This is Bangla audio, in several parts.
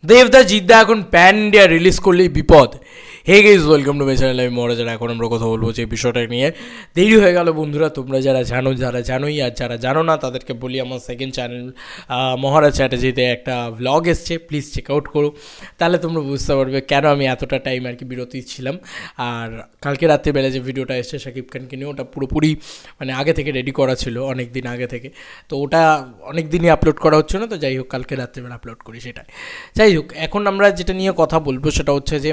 দেবদা জিদ্দা এখন প্যান ইন্ডিয়া রিলিজ করলেই বিপদ। Hey guys, welcome to my channel. আমি মহারাজারা। এখন আমরা কথা বলবো যে বিষয়টা নিয়ে। দেরি হয়ে গেল বন্ধুরা, তোমরা যারা জানো, যারা জানোই, আর যারা জানো না তাদেরকে বলি, আমার সেকেন্ড চ্যানেল মহারাজ চ্যাটার্জিতে একটা ভ্লগ এসছে, প্লিজ চেক আউট করো, তাহলে তোমরা বুঝতে পারবে কেন আমি এতটা টাইম আর কি বিরতি ছিলাম। আর কালকে রাত্রিবেলা যে ভিডিওটা এসছে শাকিব খানকে নিয়ে, ওটা পুরোপুরি মানে আগে থেকে রেডি করা ছিল, অনেক দিন আগে থেকে। তো ওটা অনেক দিনই আপলোড করা হচ্ছে না, তো যাই হোক কালকে রাত্রিবেলা আপলোড করি সেটাই। যাই হোক, এখন আমরা যেটা নিয়ে কথা বলবো সেটা হচ্ছে যে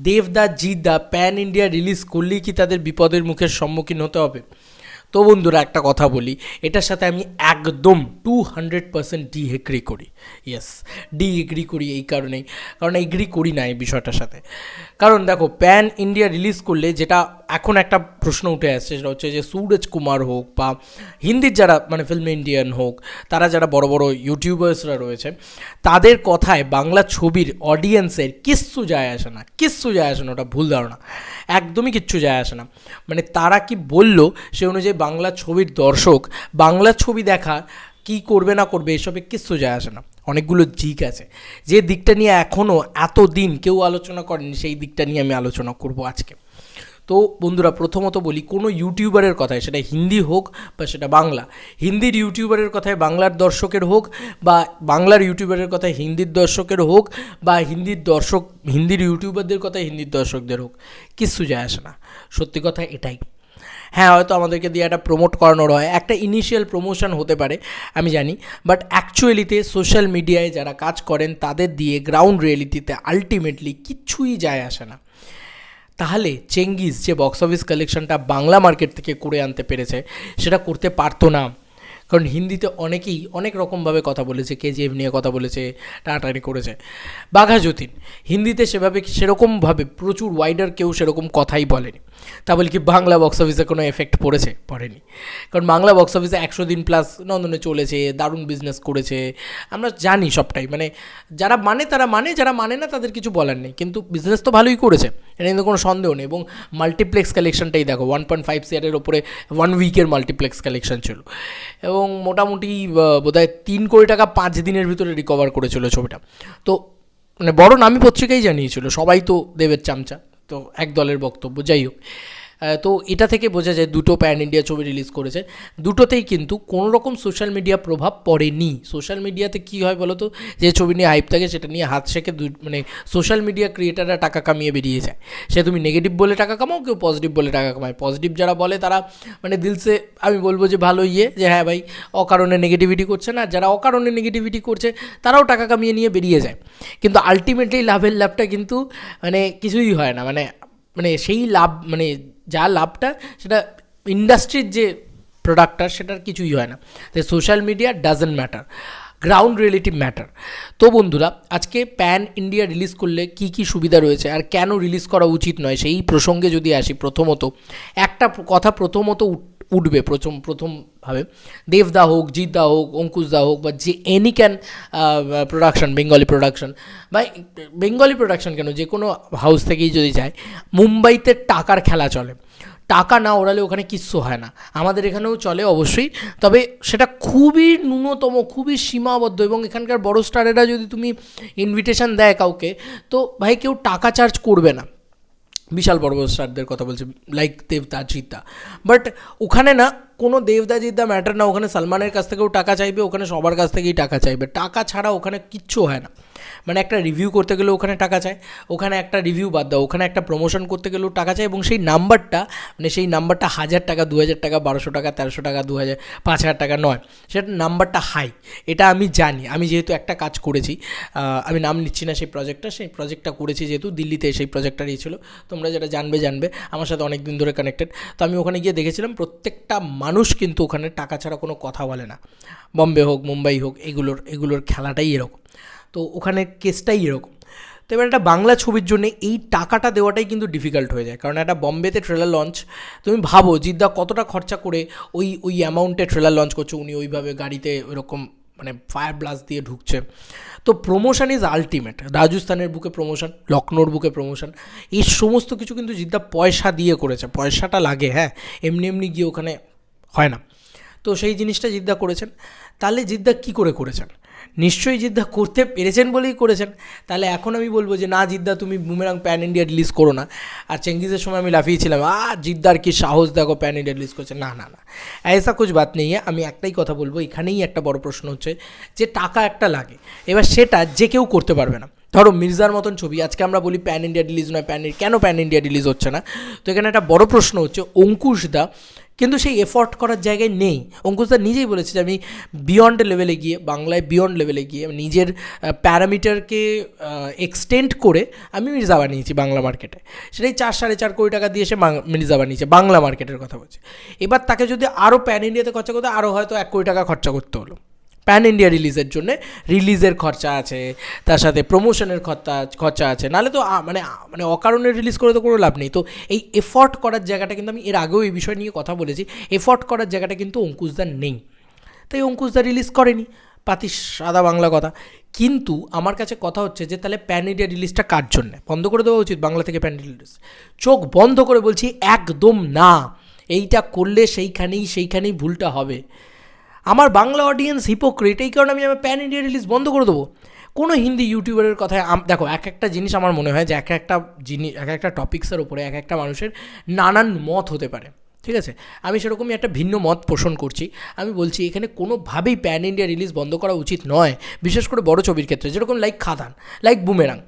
দেবদা জিদ্দা প্যান ইন্ডিয়া রিলিজ করলেই কি তাদের বিপদের মুখের সম্মুখীন হতে হবে? তো বন্ধুরা, একটা কথা বলি, এটার সাথে আমি একদম 200% এগ্রি করি। ইয়েস, এগ্রি করি এই কারণেই, কারণ এগ্রি করি না এই বিষয়টার সাথে। কারণ দেখো, প্যান ইন্ডিয়া রিলিজ করলে যেটা এখন একটা প্রশ্ন উঠে আসছে সেটা হচ্ছে যে সুরজ কুমার হোক বা হিন্দির যারা মানে ফিল্ম ইন্ডিয়ান হোক, তারা যারা বড় বড় ইউটিউবার্সরা রয়েছে, তাদের কথায় বাংলা ছবির অডিয়েন্সের কিচ্ছু যায় আসে না, কিচ্ছু যায় আসে না। ওটা ভুল ধারণা, একদমই কিচ্ছু যায় আসে না। মানে তারা কি বললো সে অনুযায়ী বাংলা ছবির দর্শক বাংলা ছবি দেখা কি করবে না করবে এসবে কিচ্ছু যায় আসে না। অনেকগুলো দিক আছে, যে দিকটা নিয়ে এখনও এতদিন কেউ আলোচনা করেনি, সেই দিকটা নিয়ে আমি আলোচনা করব আজকে। তো বন্ধুরা, প্রথমত বলি, কোনো ইউটিউবারের কথায়, সেটা হিন্দি হোক বা সেটা বাংলা, হিন্দির ইউটিউবারের কথায় বাংলার দর্শকের হোক, বা বাংলার ইউটিউবারের কথায় হিন্দির দর্শকের হোক, বা হিন্দির ইউটিউবারদের কথায় হিন্দির দর্শকদের হোক, কিচ্ছু যায় আসে না। সত্যি কথা এটাই। হ্যাঁ, হয়তো আমাদেরকে দিয়ে একটা প্রমোট করানোর হয়, একটা ইনিশিয়াল প্রমোশন হতে পারে, আমি জানি, বাট অ্যাকচুয়ালিতে সোশ্যাল মিডিয়ায় যারা কাজ করেন তাদের দিয়ে গ্রাউন্ড রিয়েলিটিতে আলটিমেটলি কিচ্ছুই যায় আসে না। তাহলে চেঙ্গিজ যে বক্স অফিস কালেকশনটা বাংলা মার্কেট থেকে করে আনতে পেরেছে, সেটা করতে পারতো না। কারণ হিন্দিতে অনেকেই অনেক রকমভাবে কথা বলেছে, কেজিএফ নিয়ে কথা বলেছে, টাটারি করেছে। বাঘা যতীন হিন্দিতে সেরকমভাবে প্রচুর ওয়াইডার কেউ সেরকম কথাই বলেনি। তা বলে কি বাংলা বক্স অফিসে কোনো এফেক্ট পড়েনি। কারণ বাংলা বক্স অফিসে 100 দিন প্লাস নন্দনে চলেছে, দারুণ বিজনেস করেছে, আমরা জানি সবটাই। মানে যারা মানে তারা মানে, যারা মানে না তাদের কিছু বলার নেই, কিন্তু বিজনেস তো ভালোই করেছে, এটা কিন্তু কোনো সন্দেহ নেই। এবং মাল্টিপ্লেক্স কালেকশনটাই দেখো, 1.5 CR ওপরে 1 উইকের মাল্টিপ্লেক্স কালেকশন ছিল, এবং মোটামুটি বোধহয় 3 কোটি টাকা 5 দিনের ভিতরে রিকভার করেছিল ছবিটা। তো মানে বড় নামী পত্রিকাই জানিয়েছিল, সবাই তো দেবের চামচা, তো এক দলের বক্তব্য। যাই হোক, তো এটা থেকে বোঝা যায় দুটো প্যান ইন্ডিয়া ছবি রিলিজ করেছে, দুটোতেই কিন্তু কোনো রকম সোশ্যাল মিডিয়া প্রভাব পড়েনি। সোশ্যাল মিডিয়াতে কী হয় বলো তো, যে ছবি নিয়ে হাইপ থাকে সেটা নিয়ে হাত শেখে মানে সোশ্যাল মিডিয়া ক্রিয়েটাররা টাকা কামিয়ে বেরিয়ে যায়। সে তুমি নেগেটিভ বলে টাকা কামাও, কেউ পজিটিভ বলে টাকা কামায়। পজিটিভ যারা বলে তারা মানে দিলসে আমি বলবো যে ভালো যে হ্যাঁ ভাই, অকারণে নেগেটিভিটি করছে না, যারা অকারণে নেগেটিভিটি করছে তারাও টাকা কামিয়ে নিয়ে বেরিয়ে যায়। কিন্তু আলটিমেটলি লাভটা কিন্তু মানে কিছুই হয় না। মানে মানে সেই লাভ, মানে যা লাভটা সেটা ইন্ডাস্ট্রির যে প্রোডাক্টটা, সেটার কিছুই হয় না। তাই social media doesn't matter, ground reality matter. তো বন্ধুরা, আজকে প্যান ইন্ডিয়া রিলিজ করলে কি কি সুবিধা রয়েছে আর কেন রিলিজ করা উচিত নয়, সেই প্রসঙ্গে যদি আসি, প্রথমত একটা কথা উঠবে প্রথমভাবে, দেবদা হোক, জিদ্দা হোক, অঙ্কুশদা হোক, বা যে any can production, Bengali production বা বেঙ্গলি প্রোডাকশন কেন, যে কোনো হাউস থেকেই যদি যায়, মুম্বাইতে টাকার খেলা চলে। টাকা না ওড়ালে ওখানে কিচ্ছু হয় না। আমাদের এখানেও চলে অবশ্যই, তবে সেটা খুবই ন্যূনতম, খুবই সীমাবদ্ধ। এবং এখানকার বড় স্টারেরা যদি তুমি ইনভিটেশন দেয় কাউকে, তো ভাই কেউ টাকা চার্জ করবে না। বিশাল বড় বড় স্টারদের কথা বলছে, লাইক দেবদা জিদ্দা। বাট ওখানে না, কোনো দেবদা জিদ্দা ম্যাটার না, ওখানে সালমানের কাছ থেকেও টাকা চাইবে, ওখানে সবার কাছ থেকেই টাকা চাইবে। টাকা ছাড়া ওখানে কিচ্ছু হয় না। মানে একটা রিভিউ করতে গেলেও ওখানে টাকা চায়, ওখানে একটা রিভিউ বাদ দাও, ওখানে একটা প্রমোশন করতে গেলেও টাকা চায়। এবং সেই নাম্বারটা 1000 টাকা, 2000 টাকা, 1200 টাকা, 1300 টাকা, 2000, 5000 টাকা নয়, সেটা নাম্বারটা হাই। এটা আমি জানি, আমি যেহেতু একটা কাজ করেছি, আমি নাম নিচ্ছি না সেই প্রজেক্টটা করেছি, যেহেতু দিল্লিতে সেই প্রজেক্টটা ছিল, তোমরা যেটা জানবে, আমার সাথে অনেক দিন ধরে কানেক্টেড। তো আমি ওখানে গিয়ে দেখেছিলাম প্রত্যেকটা মানুষ কিন্তু ওখানে টাকা ছাড়া কোনো কথা বলে না। বম্বে হোক, মুম্বাই হোক, এগুলোর খেলাটাই এরকম। তো ওখানে কেসটাই এরকম। তো এবার একটা বাংলা ছবির জন্য এই টাকাটা দেওয়াটাই কিন্তু ডিফিকাল্ট হয়ে যায়। কারণ একটা বম্বেতে ট্রেলার লঞ্চ, তুমি ভাবো জিদ্দা কতটা খরচা করে ওই অ্যামাউন্টে ট্রেলার লঞ্চ করছে, উনি ওইভাবে গাড়িতে ওইরকম মানে ফায়ার ব্লাস্ট দিয়ে ঢুকছে। তো প্রমোশন ইজ আলটিমেট। রাজস্থানের বুকে প্রমোশন, লখনৌর বুকে প্রমোশন, এই সমস্ত কিছু কিন্তু জিদ্দা পয়সা দিয়ে করেছে। পয়সাটা লাগে, হ্যাঁ, এমনি গিয়ে ওখানে হয় না। তো সেই জিনিসটা জিদ্দা করেছেন। তাহলে জিদ্দা কী করেছেন? নিশ্চয়ই জিদ্দা করতে পেরেছেন বলেই করেছেন। তাহলে এখন আমি বলবো যে না জিদ্দা তুমি বুমেরাং প্যান ইন্ডিয়া রিলিজ করো না। আর চেঙ্গিজের সময় আমি লাফিয়েছিলাম জিদ্দার কি সাহস, দেখো প্যান ইন্ডিয়া রিলিজ করছে। না না না, ऐसा कुछ बात नहीं है। আমি একটাই কথা বলবো, এখানেই একটা বড় প্রশ্ন হচ্ছে যে টাকা একটা লাগে, এবার সেটা যে কেউ করতে পারবে না। ধরো মির্জার মতন ছবি, আজকে আমরা বলি প্যান ইন্ডিয়া রিলিজ নয়, কেন প্যান ইন্ডিয়া রিলিজ হচ্ছে না? তো এখানে একটা বড় প্রশ্ন হচ্ছে অঙ্কুশ দা কিন্তু সেই এফর্ট করার জায়গায় নেই। অঙ্কুশদা নিজেই বলেছে যে আমি বিয়ন্ড লেভেলে গিয়ে, বাংলায় বিয়ন্ড লেভেলে গিয়ে নিজের প্যারামিটারকে এক্সটেন্ড করে আমি মির্জা বানিয়েছি বাংলা মার্কেটে। সেটাই 4-4.5 কোটি টাকা দিয়ে সে মির্জা বানিয়েছে, বাংলা মার্কেটের কথা বলছে। এবার তাকে যদি আরও প্যান ইন্ডিয়াতে খরচা করতে, আরও হয়তো 1 কোটি টাকা খরচা করতে হলো। প্যান ইন্ডিয়া রিলিজের জন্যে রিলিজের খরচা আছে, তার সাথে প্রমোশনের খরচা আছে, নাহলে তো মানে অকারণে রিলিজ করে তো কোনো লাভ নেই। তো এই এফর্ট করার জায়গাটা কিন্তু, আমি এর আগেও এই বিষয় নিয়ে কথা বলেছি, এফর্ট করার জায়গাটা কিন্তু অঙ্কুশদার নেই, তাই অঙ্কুশদা রিলিজ করেনি, পাতি সাদা বাংলা কথা। কিন্তু আমার কাছে কথা হচ্ছে যে তাহলে প্যান ইন্ডিয়া রিলিজটা কার জন্যে বন্ধ করে দেওয়া উচিত? বাংলা থেকে প্যান ইন্ডিয়া রিলিজ চোখ বন্ধ করে বলছি একদম না। এইটা করলে সেইখানেই ভুলটা হবে। আমার বাংলা অডিয়েন্স হিপোক্রিট, এই কারণে আমি প্যান ইন্ডিয়া রিলিজ বন্ধ করে দেবো। কোনো হিন্দি ইউটিউবারের কথায় দেখো, এক একটা জিনিস আমার মনে হয় যে এক একটা টপিক্সের উপরে এক একটা মানুষের নানান মত হতে পারে, ঠিক আছে? আমি সেরকমই একটা ভিন্ন মত পোষণ করছি। আমি বলছি এখানে কোনোভাবেই প্যান ইন্ডিয়া রিলিজ বন্ধ করা উচিত নয়, বিশেষ করে বড় ছবির ক্ষেত্রে, যেরকম লাইক খাদান, লাইক বুমেরাং,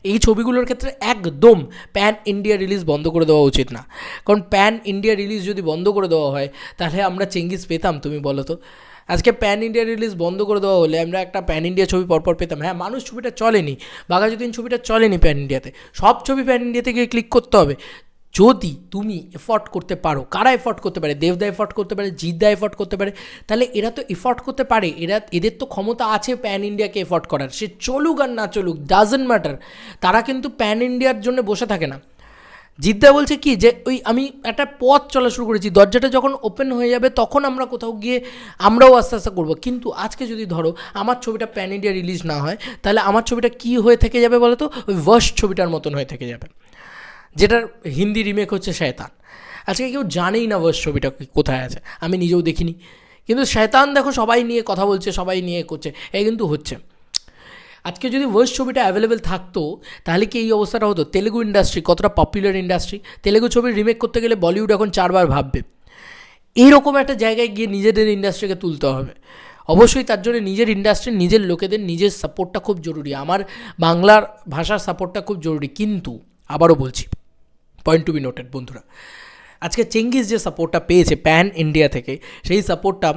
এই ছবিগুলোর ক্ষেত্রে একদম প্যান ইন্ডিয়া রিলিজ বন্ধ করে দেওয়া উচিত না। কারণ প্যান ইন্ডিয়া রিলিজ যদি বন্ধ করে দেওয়া হয় তাহলে আমরা চেঙ্গিজ পেতাম? তুমি বলো তো। আজকে প্যান ইন্ডিয়া রিলিজ বন্ধ করে দেওয়া হলে আমরা একটা প্যান ইন্ডিয়া ছবি পরপর পেতাম। হ্যাঁ, মানুষ ছবিটা চলেনি, বাঘাযতীন ছবিটা চলেনি প্যান ইন্ডিয়াতে, সব ছবি প্যান ইন্ডিয়াতে গিয়ে ক্লিক করতে হবে। যদি তুমি এফোর্ট করতে পারো, কারা এফোর্ট করতে পারে? দেবদা এফোর্ট করতে পারে, জিদ্দা এফোর্ট করতে পারে, তাহলে এরা তো এফোর্ট করতে পারে, এদের তো ক্ষমতা আছে প্যান ইন্ডিয়াকে এফোর্ট করার। সে চলুক আর না চলুক, ডাজন্ট ম্যাটার। তারা কিন্তু প্যান ইন্ডিয়ার জন্য বসে থাকে না। জিদ্দা বলছে কি যে আমি একটা পথ চলা শুরু করেছি, দরজাটা যখন ওপেন হয়ে যাবে তখন আমরা কোথাও গিয়ে আমরাও আস্তে আস্তে করবো। কিন্তু আজকে যদি ধরো আমার ছবিটা প্যান ইন্ডিয়া রিলিজ না হয়, তাহলে আমার ছবিটা কী হয়ে থেকে যাবে বলো তো? ওই ওয়ার্স্ট ছবিটার মতন হয়ে থেকে যাবে, যেটার হিন্দি রিমেক হচ্ছে শয়তান। আজকে কেউ জানেই না ওয়ার্স্ট ছবিটা কোথায় আছে, আমি নিজেও দেখিনি, কিন্তু শয়তান দেখো সবাই নিয়ে কথা বলছে, সবাই নিয়ে করছে, এই কিন্তু হচ্ছে। আজকে যদি ওয়ার্স্ট ছবিটা অ্যাভেলেবেল থাকতো তাহলে কি এই অবস্থাটা হতো? তেলেগু ইন্ডাস্ট্রি কতটা পপুলার ইন্ডাস্ট্রি, তেলেগু ছবির রিমেক করতে গেলে বলিউড এখন 4 বার ভাববে। এইরকম একটা জায়গায় গিয়ে নিজেদের ইন্ডাস্ট্রিকে তুলতে হবে। অবশ্যই তার জন্য নিজের ইন্ডাস্ট্রি, নিজের লোকেদের নিজের সাপোর্টটা খুব জরুরি, আমার বাংলার ভাষার সাপোর্টটা খুব জরুরি। কিন্তু আবারও বলছি, পয়েন্ট টু বি নোটেড বন্ধুরা, আজকে চেঙ্গিজ যে সাপোর্টটা পেয়েছে প্যান ইন্ডিয়া থেকে, সেই সাপোর্টটা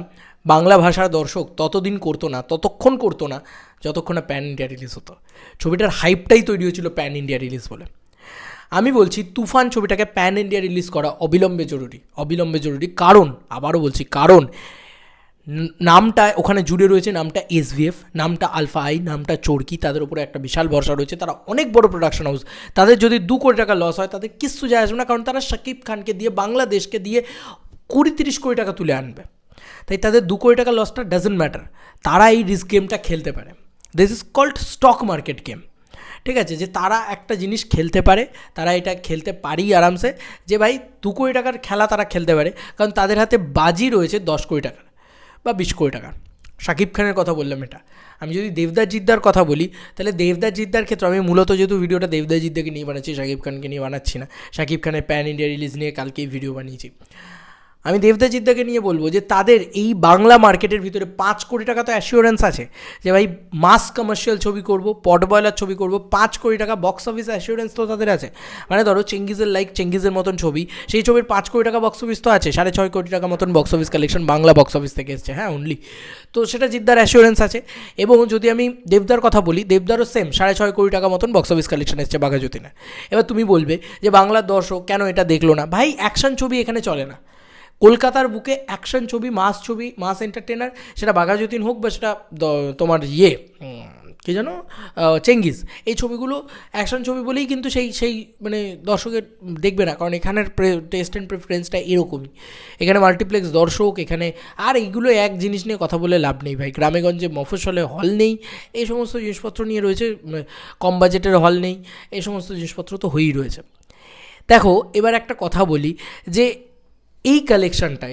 বাংলা ভাষার দর্শক ততক্ষণ করতো না যতক্ষণ না প্যান ইন্ডিয়া রিলিজ হতো। ছবিটার হাইপটাই তৈরি হয়েছিল প্যান ইন্ডিয়া রিলিজ বলে। আমি বলছি তুফান ছবিটাকে প্যান ইন্ডিয়া রিলিজ করা অবিলম্বে জরুরি। কারণ আবারও বলছি, কারণ নামটা ওখানে জুড়ে রয়েছে, নামটা SVF, নামটা আলফা আই, নামটা চরকি, তাদের উপরে একটা বিশাল ভরসা রয়েছে। তারা অনেক বড় প্রোডাকশন হাউস, তাদের যদি 2 কোটি টাকা লস হয় তাদের কিচ্ছু যায় আসবে না, কারণ তারা শাকিব খানকে দিয়ে, বাংলাদেশকে দিয়ে 20-30 কোটি টাকা তুলে আনবে। তাই তাদের 2 কোটি টাকা লসটা ডাজন্ট ম্যাটার, তারা এই রিস্ক গেমটা খেলতে পারে। This is called stock market game, ঠিক আছে? যে তারা একটা জিনিস খেলতে পারে, তারা এটা খেলতে পারি আরামসে, যে ভাই 2 কোটি টাকার খেলা তারা খেলতে পারে, কারণ তাদের হাতে বাজি রয়েছে 10 কোটি টাকার বা 20 কোটি টাকার। শাকিব খানের কথা বললাম এটা। আমি যদি দেবদা জিদ্দার কথা বলি, তাহলে দেবদা জিদ্দার ক্ষেত্রে আমি মূলত যেহেতু ভিডিওটা দেবদা জিদ্দাকে নিয়ে বানাচ্ছি, শাকিব খানকে নিয়ে বানাচ্ছি না, শাকিব খানের প্যান ইন্ডিয়া রিলিজ নিয়ে কালকেই ভিডিও বানিয়েছি, আমি দেবদা জিদ্দাকে নিয়ে বলবো যে তাদের এই বাংলা মার্কেটের ভিতরে 5 কোটি টাকা তো অ্যাসিওরেন্স আছে যে ভাই মাস কমার্শিয়াল ছবি করব, পট বয়লার ছবি করব, 5 কোটি টাকা বক্স অফিস অ্যাসিওরেন্স তো তাদের আছে। মানে ধরো চেঙ্গিজের মতন ছবি, সেই ছবির 5 কোটি টাকা বক্স অফিস তো আছে, 6.5 কোটি টাকা মতন box office collection Bangla box office থেকে এসছে, হ্যাঁ অনলি। তো সেটা জিদ্দার অ্যাসিওরেন্স আছে। এবং যদি আমি দেবদার কথা বলি, দেবদারও সেম 6.5 কোটি টাকা মতন বক্স অফিস কালেকশন এসছে বাঘাযতীনে। এবার তুমি বলবে যে বাংলার দর্শক কেন এটা দেখলো না? ভাই অ্যাকশন ছবি এখানে চলে না। কলকাতার বুকে অ্যাকশন ছবি, মাস এন্টারটেনার, সেটা বাঘাযতীন হোক বা সেটা তোমার কী যেন চেঙ্গিজ, এই ছবিগুলো অ্যাকশন ছবি বলেই কিন্তু সেই মানে দর্শকের দেখবে না, কারণ এখানের টেস্ট অ্যান্ড প্রেফারেন্সটা এরকমই। এখানে মাল্টিপ্লেক্স দর্শক, এখানে আর এইগুলো এক জিনিস নিয়ে কথা বলে লাভ নেই ভাই। গ্রামেগঞ্জে মফস্বলে হল নেই, এই সমস্ত জিনিসপত্র নিয়ে রয়েছে, কম বাজেটের হল নেই, এই সমস্ত জিনিসপত্র তো হয়েই রয়েছে। দেখো এবার একটা কথা বলি যে এই কালেকশানটা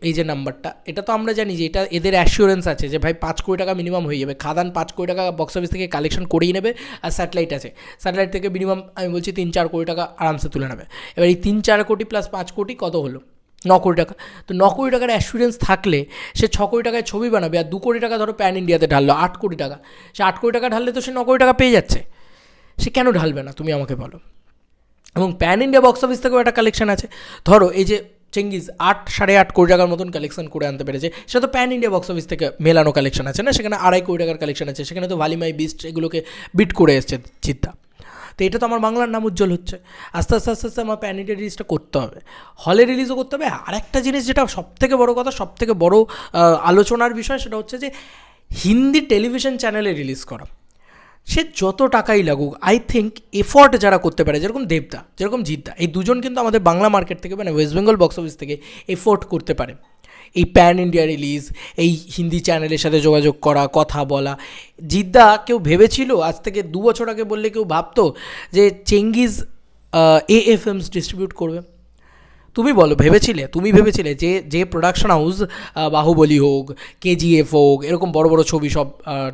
এই যে নাম্বারটা, এটা তো আমরা জানি যে এটা এদের অ্যাসিওরেন্স আছে যে ভাই 5 কোটি টাকা মিনিমাম হয়ে যাবে। খাদান 5 কোটি টাকা বক্স অফিস থেকে কালেকশন করেই নেবে, আর স্যাটেলাইট আছে, স্যাটেলাইট থেকে মিনিমাম আমি বলছি 3-4 কোটি টাকা আরামসে তুলে নেবে। এবার এই 3-4 কোটি প্লাস 5 কোটি কত হলো? 9 কোটি টাকা। তো 9 কোটি টাকার অ্যাসিওরেন্স থাকলে সে 6 কোটি টাকায় ছবি বানাবে, আর 2 কোটি টাকা ধরো প্যান ইন্ডিয়াতে ঢাললো, 8 কোটি টাকা। সে 8 কোটি টাকা ঢাললে তো সে 9 কোটি টাকা পেয়ে যাচ্ছে, সে কেন ঢালবে না তুমি আমাকে বলো? এবং প্যান ইন্ডিয়া বক্স অফিস থেকেও একটা কালেকশন আছে। ধরো এই যে চেঙ্গিজ 8-8.5 কোটি টাকার মতন কালেকশন করে আনতে পেরেছে, সেটা তো প্যান ইন্ডিয়া বক্স অফিস থেকে মেলানো কালেকশন আছে না, সেখানে 2.5 কোটি টাকার কালেকশন আছে, সেখানে তো ভালিমাই বিস্ট এগুলোকে বিট করে এসছে চিত্তা। তো এটা তো আমার বাংলার নাম উজ্জ্বল হচ্ছে। আস্তে আস্তে আস্তে আস্তে আমার প্যান ইন্ডিয়া রিলিজটা করতে হবে, হলে রিলিজও করতে হবে। আর একটা জিনিস যেটা সবথেকে বড় কথা, সবথেকে বড় আলোচনার বিষয়, সেটা হচ্ছে যে হিন্দি টেলিভিশন চ্যানেলে রিলিজ করা। সে যত টাকাই লাগুক, আই থিঙ্ক এফর্ট যারা করতে পারে, যেরকম দেবদা, যেরকম জিদ্দা, এই দুজন কিন্তু আমাদের বাংলা মার্কেট থেকে মানে ওয়েস্ট বেঙ্গল বক্স অফিস থেকে এফোর্ট করতে পারে। এই প্যান ইন্ডিয়া রিলিজ, এই হিন্দি চ্যানেলের সাথে যোগাযোগ করা, কথা বলা। জিদ্দা কেউ ভেবেছিল আজ থেকে 2 বছর আগে বললে কেউ ভাবতো যে চেঙ্গিজ AFMs ডিস্ট্রিবিউট করবে? তুমি বলো, তুমি ভেবেছিলে যে প্রোডাকশন হাউস বাহুবলী হোক, KGF হোক, এরকম বড় বড় ছবি সব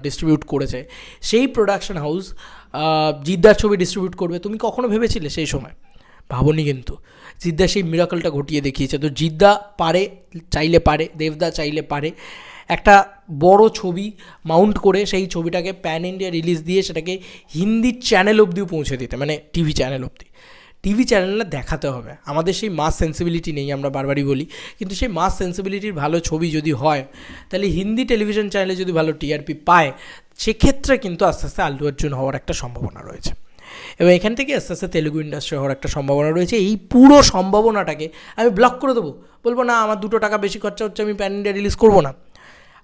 ডিস্ট্রিবিউট করেছে, সেই প্রোডাকশন হাউস জিদ্দার ছবি ডিস্ট্রিবিউট করবে? তুমি কখনো ভেবেছিলে সেই সময়? ভাবনি। কিন্তু জিদ্দা সেই মিরাকলটা ঘটিয়ে দেখিয়েছে। তো জিদ্দা পারে, চাইলে পারে, দেবদা চাইলে পারে একটা বড় ছবি মাউন্ট করে সেই ছবিটাকে প্যান ইন্ডিয়া রিলিজ দিয়ে সেটাকে হিন্দি চ্যানেল অবধিও পৌঁছে দিতে, মানে টিভি চ্যানেল অবধি। টিভি চ্যানেলে দেখাতে হবে। আমাদের সেই মাস সেন্সিবিলিটি নেই, আমরা বারবারই বলি, কিন্তু সেই মাস সেন্সিবিলিটির ভালো ছবি যদি হয়, তাহলে হিন্দি টেলিভিশন চ্যানেলে যদি ভালো TRP পায়, সেক্ষেত্রে কিন্তু আস্তে আস্তে আল্লু অর্জুন হওয়ার একটা সম্ভাবনা রয়েছে, এবং এখান থেকে আস্তে আস্তে তেলুগু ইন্ডাস্ট্রি হওয়ার একটা সম্ভাবনা রয়েছে। এই পুরো সম্ভাবনাটাকে আমি ব্লক করে দেবো, বলবো না আমার 2 টাকা বেশি খরচা হচ্ছে, আমি প্যান ইন্ডিয়া রিলিজ করবো না।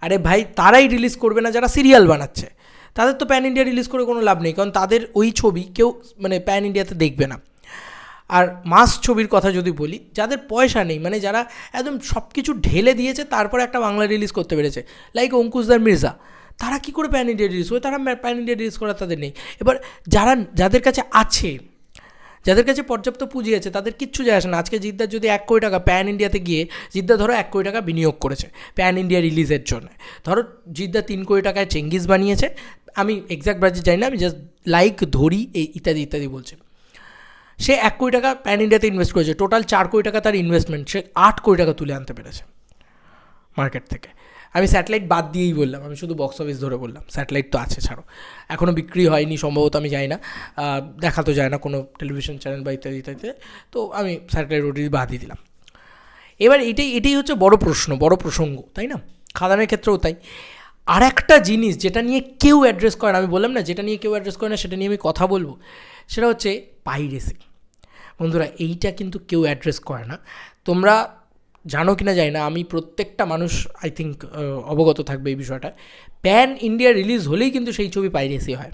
আরে ভাই, তারাই রিলিজ করবে না যারা সিরিয়াল বানাচ্ছে, তাদের তো প্যান ইন্ডিয়া রিলিজ করে কোনো লাভ নেই, কারণ তাদের ওই ছবি কেউ মানে প্যান ইন্ডিয়াতে দেখবে না। আর মাস ছবির কথা যদি বলি, যাদের পয়সা নেই, মানে যারা একদম সব কিছু ঢেলে দিয়েছে তারপরে একটা বাংলা রিলিজ করতে পেরেছে, লাইক অঙ্কুশদার মির্জা, তারা কী করে প্যান ইন্ডিয়া রিলিজ করে? তারা প্যান ইন্ডিয়া রিলিজ করা তাদের নেই। এবার যাদের কাছে আছে, যাদের কাছে পর্যাপ্ত পুঁজি আছে, তাদের কিচ্ছু যায় আসে না। আজকে জিদ্দার যদি 1 কোটি টাকা প্যান ইন্ডিয়াতে গিয়ে, জিদ্দা ধরো 1 কোটি টাকা বিনিয়োগ করেছে প্যান ইন্ডিয়া রিলিজের জন্য, ধরো জিদ্দা 3 কোটি টাকায় চেঙ্গিজ বানিয়েছে, আমি এক্স্যাক্ট বাজেট জানি না, আমি জাস্ট লাইক ধরি এই ইত্যাদি ইত্যাদি বলছে, সে 1 কোটি টাকা প্যান ইন্ডিয়াতে ইনভেস্ট করেছে, টোটাল 4 কোটি টাকা তার ইনভেস্টমেন্ট, সে 8 কোটি টাকা তুলে আনতে পেরেছে মার্কেট থেকে। আমি স্যাটেলাইট বাদ দিয়েই বললাম, আমি শুধু বক্স অফিস ধরে বললাম, স্যাটেলাইট তো আছে ছাড়ো, এখনও বিক্রি হয়নি সম্ভবত, আমি জানি না, দেখা তো যায় না কোনো টেলিভিশন চ্যানেল বা ইত্যাদি ইত্যাদিতে, তো আমি স্যাটেলাইট ওটি বাদই দিলাম। এবার এটাই হচ্ছে বড় প্রশ্ন, বড় প্রসঙ্গ, তাই না? খাদানের ক্ষেত্রেও তাই। আর একটা জিনিস যেটা নিয়ে কেউ অ্যাড্রেস করে না, আমি বললাম না যেটা নিয়ে কেউ অ্যাড্রেস করে না, সেটা নিয়ে আমি কথা বলবো, সেটা হচ্ছে পাইরেসি। বন্ধুরা, এইটা কিন্তু কেউ অ্যাড্রেস করে না। তোমরা জানো কি না জানি না, আমি প্রত্যেকটা মানুষ আই থিঙ্ক অবগত থাকবে এই বিষয়টা। প্যান ইন্ডিয়া রিলিজ হলেই কিন্তু সেই ছবি পাইরেসি হয়।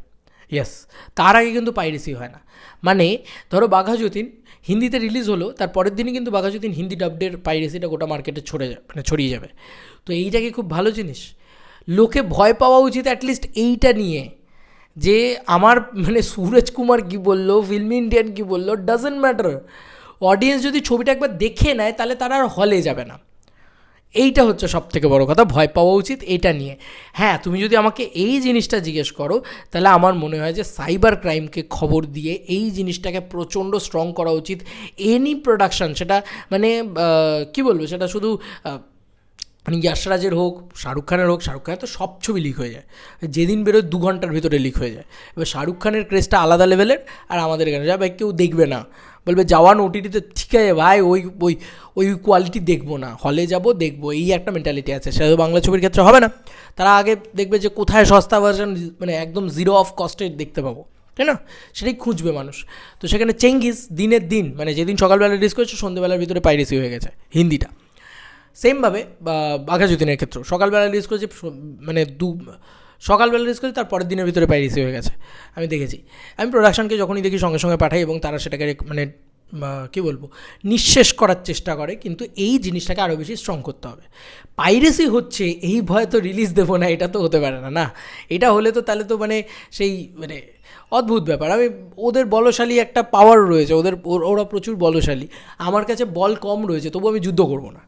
ইয়েস, তার আগে কিন্তু পাইরেসি হয় না। মানে ধরো বাঘা যতীন হিন্দিতে রিলিজ হলো, তার পরের দিনই কিন্তু বাঘা যতীন হিন্দি ডাবডের পাইরেসিটা গোটা মার্কেটে ছড়িয়ে যাবে। তো এইটা কি খুব ভালো জিনিস? লোকে ভয় পাওয়া উচিত অ্যাটলিস্ট এইটা নিয়ে, যে আমার মানে সুরজ কুমার কী বললো, ফিল্মি ইন্ডিয়ান কী বললো, ডাজেন্ট ম্যাটার। অডিয়েন্স যদি ছবিটা একবার দেখে নেয়, তাহলে তারা আর হলে যাবে না। এইটা হচ্ছে সবথেকে বড় কথা, ভয় পাওয়া উচিত এটা নিয়ে। হ্যাঁ, তুমি যদি আমাকে এই জিনিসটা জিজ্ঞেস করো, তাহলে আমার মনে হয় যে সাইবার ক্রাইমকে খবর দিয়ে এই জিনিসটাকে প্রচণ্ড স্ট্রং করা উচিত। এনি প্রোডাকশান, সেটা মানে কী বলবো, সেটা শুধু মানে ইয়াশরাজের হোক, শাহরুখ খানের হোক, শাহরুখ খানের তো সব ছবি লিক হয়ে যায়, যেদিন বেরোয় 2 ঘন্টার ভিতরে লিক হয়ে যায়। এবার শাহরুখ খানের ক্রেজটা আলাদা লেভেলের, আর আমাদের এখানে যা ভাই কেউ দেখবে না, বলবে জওয়ান OTT-তে ঠিক আছে ভাই, ওই কোয়ালিটি দেখবো না, হলে যাব দেখবো, এই একটা মেন্টালিটি আছে। সেটা বাংলা ছবির ক্ষেত্রে হবে না। তারা আগে দেখবে যে কোথায় সস্তা ভার্সন, মানে একদম 0 অফ কস্টে দেখতে পাবো, তাই না? সেটাই খুঁজবে মানুষ। তো সেখানে চেঙ্গিজ দিনের দিন, মানে যেদিন সকালবেলা রিলিজ করেছে, সন্ধ্যেবেলার ভিতরে পাইরেসি হয়ে গেছে হিন্দিটা। সেমভাবে বাঘা যতীনের ক্ষেত্রেও সকালবেলা রিলিজ করেছে, মানে সকালবেলা রিলিজ করেছে, তার পরের দিনের ভিতরে পাইরেসি হয়ে গেছে। আমি দেখেছি, আমি প্রোডাকশনকে যখনই দেখি সঙ্গে সঙ্গে পাঠাই, এবং তারা সেটাকে মানে কী বলবো, নিঃশেষ করার চেষ্টা করে। কিন্তু এই জিনিসটাকে আরও বেশি স্ট্রং করতে হবে। পাইরেসি হচ্ছে এই ভয়ে তো রিলিজ দেবো না, এটা তো হতে পারে না। না, এটা হলে তো তাহলে তো মানে সেই মানে অদ্ভুত ব্যাপার। আমি ওদের বলশালী একটা পাওয়ার রয়েছে, ওরা প্রচুর বলশালী। আমার কাছে বল কম রয়েছে, তবু আমি যুদ্ধ করব না।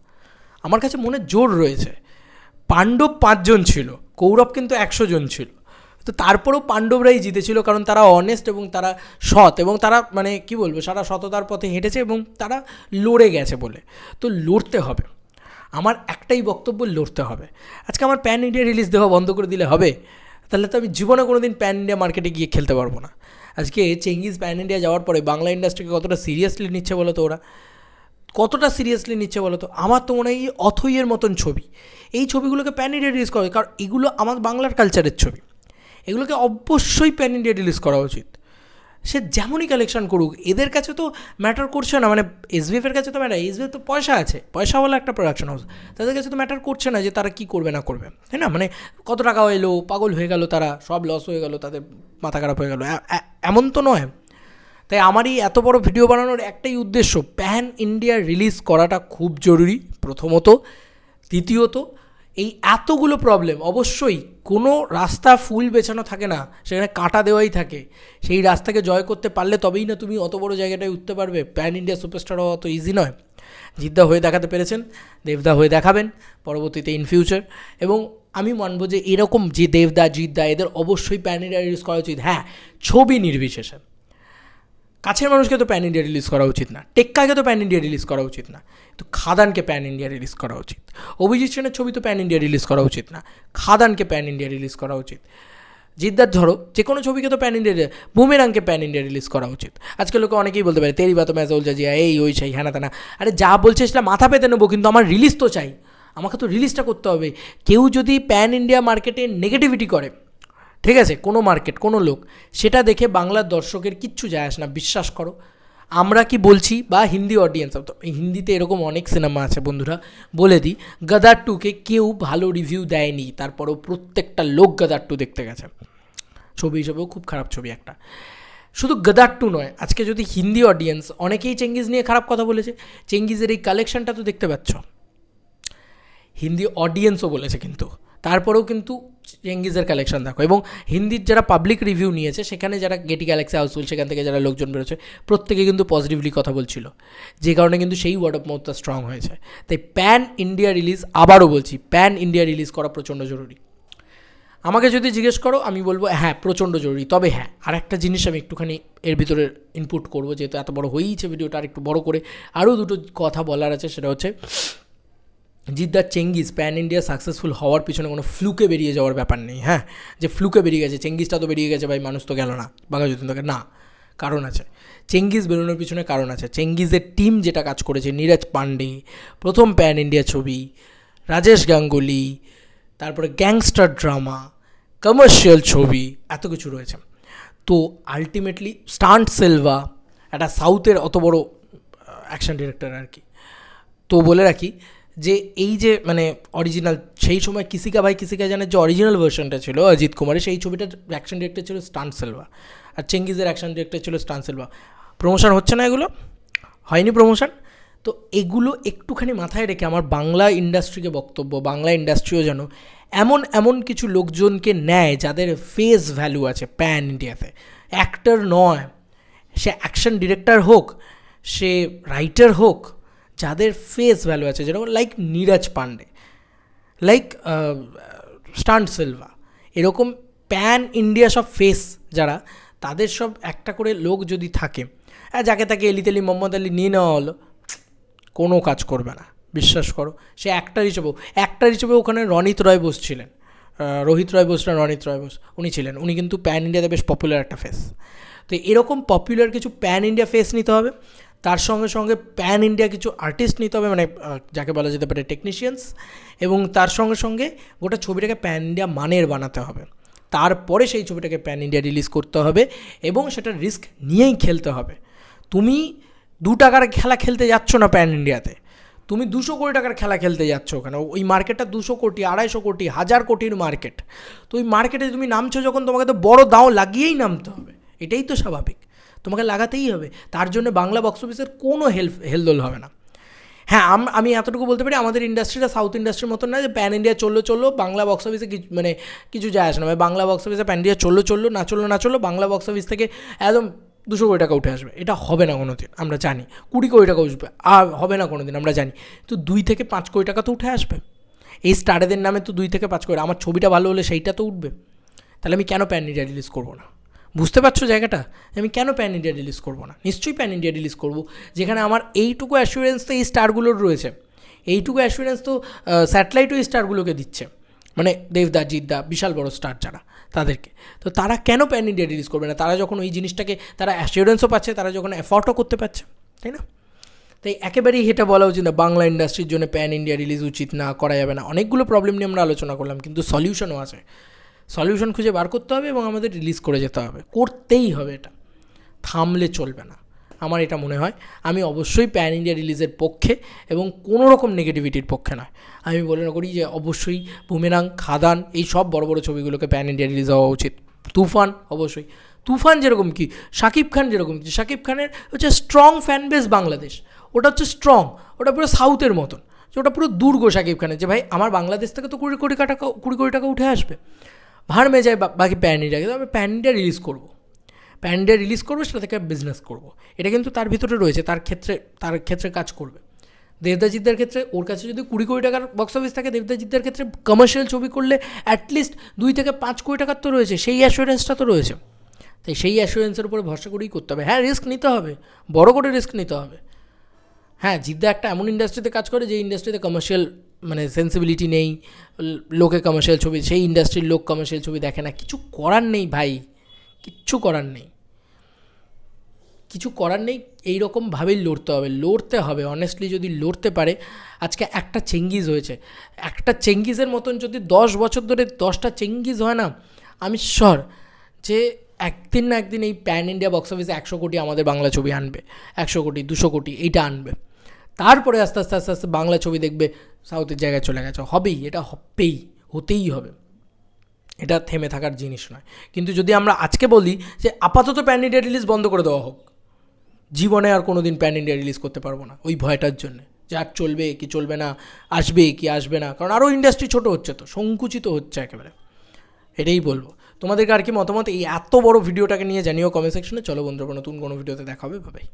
আমার কাছে মনে জোর রয়েছে। পাণ্ডব 5 জন ছিল, কৌরব কিন্তু 100 জন ছিল। তো তারপরেও পাণ্ডবরাই জিতেছিল, কারণ তারা অনেস্ট এবং তারা সৎ, এবং তারা মানে কি বলবো, সারা সততার পথে হেঁটেছে এবং তারা লড়ে গেছে বলে। তো লড়তে হবে, আমার একটাই বক্তব্য, লড়তে হবে। আজকে আমার প্যান ইন্ডিয়া রিলিজ দেওয়া বন্ধ করে দিলে হবে? তাহলে তো আমি জীবনে কোনো দিন প্যান ইন্ডিয়া মার্কেটে গিয়ে খেলতে পারবো না। আজকে চেঙ্গিজ প্যান ইন্ডিয়া যাওয়ার পরে বাংলা ইন্ডাস্ট্রিকে কতটা সিরিয়াসলি নিচ্ছে বলো তো, ওরা কতটা সিরিয়াসলি নিচ্ছে বলো তো। আমার তো মনে হয় এই অথইয়ের মতন ছবি, এই ছবিগুলোকে প্যান ইন্ডিয়া রিলিজ করা, কারণ এগুলো আমার বাংলার কালচারের ছবি, এগুলোকে অবশ্যই প্যান ইন্ডিয়া রিলিজ করা উচিত। সে যেমনই কালেকশন করুক, এদের কাছে তো ম্যাটার করছে না, মানে এসবিএফের কাছে তো ম্যাটার, এসবিএফ তো পয়সা আছে, পয়সাওয়ালা একটা প্রোডাকশন হাউস, তাদের কাছে তো ম্যাটার করছে না যে তারা কী করবে না করবে, তাই না? মানে কত টাকা এলো, পাগল হয়ে গেল তারা, সব লস হয়ে গেল, তাদের মাথা খারাপ হয়ে গেল, এমন তো নয়। তাই আমারই এত বড় ভিডিও বানানোর একটাই উদ্দেশ্য, প্যান ইন্ডিয়া রিলিজ করাটা খুব জরুরি প্রথমত। দ্বিতীয়ত, এই এতগুলো প্রবলেম, অবশ্যই কোনো রাস্তা ফুল বেছানো থাকে না, সেখানে কাঁটা দেওয়াই থাকে। সেই রাস্তাকে জয় করতে পারলে তবেই না তুমি অত বড় জায়গাটায় উঠতে পারবে। প্যান ইন্ডিয়া সুপারস্টার হওয়া অত ইজি নয়। জিদ্দা হয়ে দেখাতে পেরেছেন, দেবদা হয়ে দেখাবেন পরবর্তীতে ইন ফিউচার। এবং আমি মানবো যে এরকম যে দেবদা, জিদ্দা, এদের অবশ্যই প্যান ইন্ডিয়া রিলিজ করা উচিত। হ্যাঁ, ছবি নির্বিশেষে। কাছের মানুষকে তো প্যান ইন্ডিয়া রিলিজ করা উচিত না, টেক্কাকে তো প্যান ইন্ডিয়া রিলিজ করা উচিত না, তো খাদানকে প্যান ইন্ডিয়া রিলিজ করা উচিত। অভিজিৎ সেনের ছবি তো প্যান ইন্ডিয়া রিলিজ করা উচিত না, খাদানকে প্যান ইন্ডিয়া রিলিজ করা উচিত। জিদ্দার ধরো যে কোনো ছবিকে তো প্যান ইন্ডিয়া, বুমেরাংকে প্যান ইন্ডিয়া রিলিজ করা উচিত। আজকে লোকে অনেকেই বলতে পারে তেরি বাত ম্যাচা উলজা জিয়া, এই ওই সেই হ্যানা তেনা। আরে যা বলছে সেটা মাথা পেতে নেবো, কিন্তু আমার রিলিজ তো চাই, আমাকে তো রিলিজটা করতে হবে। কেউ যদি প্যান ইন্ডিয়া মার্কেটে নেগেটিভিটি করে, ঠিক আছে, কোনো মার্কেট, কোনো লোক, সেটা দেখে বাংলার দর্শকের কিচ্ছু যায় আসে না, বিশ্বাস করো। আমরা কি বলছি, বা হিন্দি অডিয়েন্স, হিন্দিতে এরকম অনেক সিনেমা আছে বন্ধুরা, বলে দিই, গদার 2কে কেউ ভালো রিভিউ দেয়নি, তারপরেও প্রত্যেকটা লোক গদার 2 দেখতে গেছে। ছবি হিসেবেও খুব খারাপ ছবি একটা। শুধু গদার 2 নয়, আজকে যদি হিন্দি অডিয়েন্স, অনেকেই চেঙ্গিজ নিয়ে খারাপ কথা বলেছে, চেঙ্গিজের এই কালেকশনটা তো দেখতে পাচ্ছ, হিন্দি অডিয়েন্সও বলেছে, কিন্তু তারপরেও কিন্তু চেঙ্গিজের কালেকশন দেখো। এবং হিন্দির যারা পাবলিক রিভিউ নিয়েছে, সেখানে যারা গেটি গ্যালাক্সি হাউসফুল, সেখান থেকে যারা লোকজন বেরোচ্ছে, প্রত্যেকে কিন্তু পজিটিভলি কথা বলছিল, যে কারণে কিন্তু সেই ওয়ার্ড অফ মাউথটা স্ট্রং হয়েছে। তাই প্যান ইন্ডিয়া রিলিজ, আবারও বলছি, প্যান ইন্ডিয়া রিলিজ করা প্রচণ্ড জরুরি। আমাকে যদি জিজ্ঞেস করো, আমি বলবো হ্যাঁ, প্রচণ্ড জরুরি। তবে হ্যাঁ, আর একটা জিনিস আমি একটুখানি এর ভিতরে ইনপুট করবো, যেহেতু এত বড় হয়েইছে ভিডিওটা, আর একটু বড় করে আরও দুটো কথা বলার আছে। সেটা হচ্ছে, জিদ্দার চেঙ্গিজ প্যান ইন্ডিয়া সাকসেসফুল হওয়ার পিছনে কোনো ফ্লুকে বেরিয়ে যাওয়ার ব্যাপার নেই। হ্যাঁ, যে ফ্লুকে বেরিয়ে গেছে, চেঙ্গিজটা তো বেরিয়ে গেছে ভাই, মানুষ তো গেল না বাঘাযতীন থেকে, না, কারণ আছে। চেঙ্গিজ বেরোনোর পিছনে কারণ আছে। চেঙ্গিজের টিম যেটা কাজ করেছে, নীরজ পান্ডে, প্রথম প্যান ইন্ডিয়া ছবি, রাজেশ গাঙ্গুলি, তারপরে গ্যাংস্টার ড্রামা, কমার্শিয়াল ছবি, এত কিছু রয়েছে। তো আলটিমেটলি স্টান্ট সিলভা, একটা সাউথের অত বড় অ্যাকশন ডিরেক্টর আর কি। তো বলে রাখি যে এই যে মানে অরিজিনাল, সেই সময় কিসিকা ভাই কিসিকা জানের যে অরিজিনাল ভার্সনটা ছিল অজিত কুমারের, সেই ছবিটার অ্যাকশন ডিরেক্টর ছিল স্টান্ট সিলভা, আর চেঙ্গিজের অ্যাকশন ডিরেক্টর ছিল স্টান্ট সিলভা। প্রমোশন হচ্ছে না, এগুলো হয়নি প্রমোশন। তো এগুলো একটুখানি মাথায় রেখে আমার বাংলা ইন্ডাস্ট্রিকে বক্তব্য, বাংলা ইন্ডাস্ট্রিও যেন এমন এমন কিছু লোকজনকে নেয় যাদের ফেস ভ্যালু আছে প্যান ইন্ডিয়াতে। অ্যাক্টর নয়, সে অ্যাকশন ডিরেক্টর হোক, সে রাইটার হোক, যাদের ফেস ভ্যালু আছে, যেরকম like Neeraj Pandey, like stunt Silva, এরকম প্যান ইন্ডিয়া সব ফেস যারা, তাদের সব একটা করে লোক যদি থাকে, যাকে তাকে এলিতেলি মোহাম্মদ আলী নিয়ে নেওয়া হলো, কোনো কাজ করবে না, বিশ্বাস করো। সে অ্যাক্টার হিসেবে ওখানে রণিত রয় বোস ছিলেন, রোহিত রয় বোস না রণিত রয় বোস, উনি ছিলেন, উনি কিন্তু প্যান ইন্ডিয়াতে বেশ পপুলার একটা ফেস। তো এরকম পপুলার কিছু প্যান ইন্ডিয়া ফেস নিতে হবে, তার সঙ্গে সঙ্গে প্যান ইন্ডিয়া কিছু আর্টিস্ট নিতে হবে, মানে যাকে বলা যেতে পারে টেকনিশিয়ানস, এবং তার সঙ্গে সঙ্গে গোটা ছবিটাকে প্যান ইন্ডিয়া মানের বানাতে হবে। তারপরে সেই ছবিটাকে প্যান ইন্ডিয়া রিলিজ করতে হবে, এবং সেটা রিস্ক নিয়েই খেলতে হবে। তুমি 2 টাকার খেলা খেলতে যাচ্ছ না প্যান ইন্ডিয়াতে, তুমি 200 কোটি টাকার খেলা খেলতে যাচ্ছ ওখানে। ওই মার্কেটটা 200 কোটি, 250 কোটি, 1000 কোটির মার্কেট। তো ওই মার্কেটে তুমি নামছো যখন, তোমাকে তো বড় দাও লাগিয়েই নামতে হবে, এটাই তো স্বাভাবিক, তোমাকে লাগাতেই হবে। তার জন্য বাংলা বক্স অফিসের কোনো হেলদোল হবে না। হ্যাঁ, আমি এতটুকু বলতে পারি, আমাদের ইন্ডাস্ট্রিটা সাউথ ইন্ডাস্ট্রির মতন না যে প্যান ইন্ডিয়া চললো বাংলা বক্স অফিসে কিছু যায় আসে না। বাংলা বক্স অফিসে প্যান ইন্ডিয়া না চললো বাংলা বক্স অফিস থেকে একদম 200 কোটি টাকা উঠে আসবে, এটা হবে না কোনো দিন, আমরা জানি। 20 কোটি টাকা উঠবে, আর হবে না কোনো দিন, আমরা জানি। তো 2 থেকে 5 কোটি টাকা তো উঠে আসবে এই স্টারেদের নামে, তো 2 থেকে 5 কোটি। আমার ছবিটা ভালো হলে সেইটা তো উঠবে। তাহলে আমি কেন প্যান ইন্ডিয়া রিলিজ করবো না? বুঝতে পারছো জায়গাটা? আমি কেন প্যান ইন্ডিয়া রিলিজ করবো না? নিশ্চয়ই প্যান ইন্ডিয়া রিলিজ করবো, যেখানে আমার এইটুকু অ্যাসুরেন্স তো এই স্টারগুলোর রয়েছে, এইটুকু অ্যাসুরেন্স তো স্যাটেলাইটও এই স্টারগুলোকে দিচ্ছে, দেবদা, জিদ্দা, বিশাল বড় স্টার যারা, তাদেরকে। তো তারা কেন প্যান ইন্ডিয়া রিলিজ করবে না? তারা যখন ওই জিনিসটাকে তারা অ্যাসিওরেন্সও পাচ্ছে, তারা যখন অ্যাফোর্ডও করতে পারছে, তাই না? তাই একেবারেই এটা বলা উচিত না বাংলা ইন্ডাস্ট্রির জন্য প্যান ইন্ডিয়া রিলিজ উচিত না, করা যাবে না। অনেকগুলো প্রবলেম নিয়ে আমরা আলোচনা করলাম, কিন্তু সলিউশনও আছে। সলিউশন খুঁজে বার করতে হবে এবং আমাদের রিলিজ করে যেতে হবে, করতেই হবে। এটা থামলে চলবে না, আমার এটা মনে হয়। আমি অবশ্যই প্যান ইন্ডিয়া রিলিজের পক্ষে এবং কোনো রকম নেগেটিভিটির পক্ষে নয়। আমি মনে করি যে অবশ্যই বুমেরাং, খাদান, এই সব বড় বড় ছবিগুলোকে প্যান ইন্ডিয়া রিলিজ হওয়া উচিত। তুফান, অবশ্যই তুফান যেরকম কি, শাকিব খান যেরকম কি, শাকিব খানের হচ্ছে স্ট্রং ফ্যান বেস বাংলাদেশ, ওটা হচ্ছে স্ট্রং, ওটা পুরো সাউথের মতন, যে ওটা পুরো দুর্গ শাকিব খানের, যে ভাই আমার বাংলাদেশ থেকে তো 20 কোটি টাকা উঠে আসবে, ভাড় মে যায় বাকি প্যান ইন্ডিয়াকে। তো আমি প্যান ইন্ডিয়া রিলিজ করবো, প্যান ইন্ডিয়া রিলিজ করবো, সেটা থেকে বিজনেস করবো, এটা কিন্তু তার ভিতরে রয়েছে, তার ক্ষেত্রে কাজ করবে। দেবদাজিৎদের ক্ষেত্রে ওর কাছে যদি 20 কোটি টাকার বক্স অফিস থাকে, দেবদাজিৎদের ক্ষেত্রে কমার্শিয়াল ছবি করলে অ্যাটলিস্ট 2 থেকে 5 কোটি টাকার তো রয়েছে, সেই অ্যাসুরেন্সটা তো রয়েছে। তাই সেই অ্যাসুরেন্সের উপরে ভরসা করেই করতে হবে। হ্যাঁ, রিস্ক নিতে হবে, বড় করে রিস্ক নিতে হবে। হ্যাঁ, জিদ্দা একটা এমন ইন্ডাস্ট্রিতে কাজ করে যে ইন্ডাস্ট্রিতে কমার্শিয়াল সেন্সিবিলিটি নেই, লোকে কমার্শিয়াল ছবি, সেই ইন্ডাস্ট্রির লোক কমার্শিয়াল ছবি দেখে না। কিছু করার নেই ভাই, কিচ্ছু করার নেই, কিছু করার নেই। এইরকমভাবেই লড়তে হবে অনেস্টলি। যদি লড়তে পারে, আজকে একটা চেঙ্গিজ হয়েছে, একটা চেঙ্গিজের মতন যদি 10 বছর ধরে 10টা চেঙ্গিজ হয় না, আমি শিওর যে একদিন না একদিন এই প্যান ইন্ডিয়া বক্স অফিসে 100 কোটি আমাদের বাংলা ছবি আনবে, 100 কোটি 200 কোটি এইটা আনবে। তারপরে আস্তে আস্তে আস্তে আস্তে বাংলা ছবি দেখবে সাউথের জায়গায় চলে গেছে, হবেই, এটা হতেই হবে, এটা থেমে থাকার জিনিস নয়। কিন্তু যদি আমরা আজকে বলি যে আপাতত প্যান ইন্ডিয়া রিলিজ বন্ধ করে দেওয়া হোক, জীবনে আর কোনো দিন প্যান ইন্ডিয়া রিলিজ করতে পারবো না, ওই ভয়টার জন্যে যে আর চলবে কি চলবে না, আসবে কি আসবে না। কারণ আরও ইন্ডাস্ট্রি ছোটো হচ্ছে, তো সংকুচিত হচ্ছে একেবারে। এটাই বলবো। তোমাদেরকে আর কি মতামত এই এত বড় ভিডিওটাকে নিয়ে জানিও কমেন্ট সেকশনে। চলো বন্ধুরা, নতুন কোনো ভিডিওতে দেখা হবে, বাই।